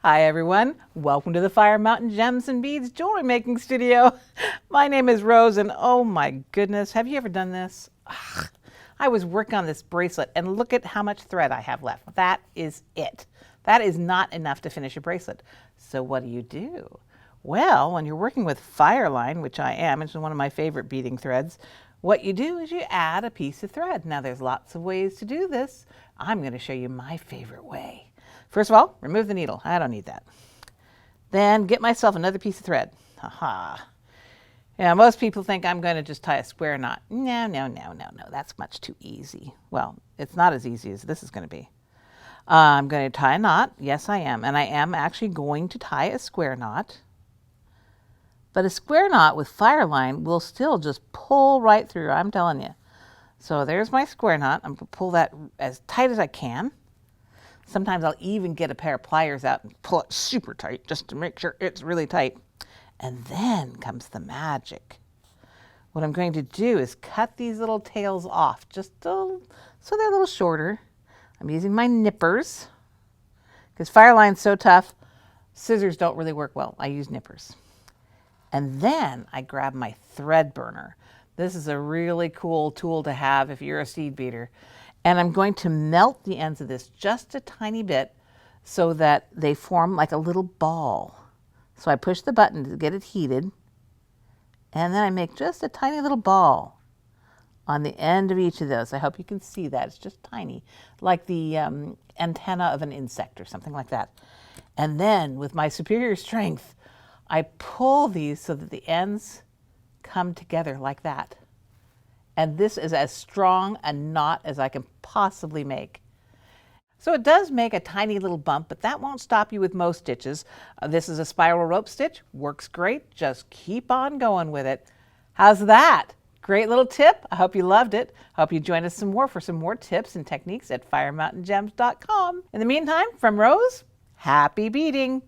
Hi everyone, welcome to the Fire Mountain Gems and Beads jewelry making studio. My name is Rose and oh my goodness, have you ever done this? I was working on this bracelet and look at how much thread I have left. That is it. That is not enough to finish a bracelet. So what do? Well, when you're working with Fireline, which I am, it's one of my favorite beading threads, what you do is you add a piece of thread. Now there's lots of ways to do this. I'm going to show you my favorite way. First of all, remove the needle. I don't need that. Then get myself another piece of thread. Haha. Yeah, most people think I'm going to just tie a square knot. No. That's much too easy. Well, it's not as easy as this is going to be. I'm going to tie a knot. Yes, I am. And I am actually going to tie a square knot. But a square knot with Fireline will still just pull right through, I'm telling you. So there's my square knot. I'm going to pull that as tight as I can. Sometimes I'll even get a pair of pliers out and pull it super tight just to make sure it's really tight. And then comes the magic. What I'm going to do is cut these little tails off just so they're a little shorter. I'm using my nippers because Fireline's so tough, scissors don't really work well. I use nippers. And then I grab my thread burner. This is a really cool tool to have if you're a seed beater. And I'm going to melt the ends of this just a tiny bit so that they form like a little ball. So I push the button to get it heated. And then I make just a tiny little ball on the end of each of those. I hope you can see that. It's just tiny, like the antenna of an insect or something like that. And then with my superior strength, I pull these so that the ends come together like that. And this is as strong a knot as I can possibly make. So it does make a tiny little bump, but that won't stop you with most stitches. This is a spiral rope stitch, works great. Just keep on going with it. How's that? Great little tip. I hope you loved it. I hope you join us some more for some more tips and techniques at firemountaingems.com. In the meantime, from Rose, happy beading.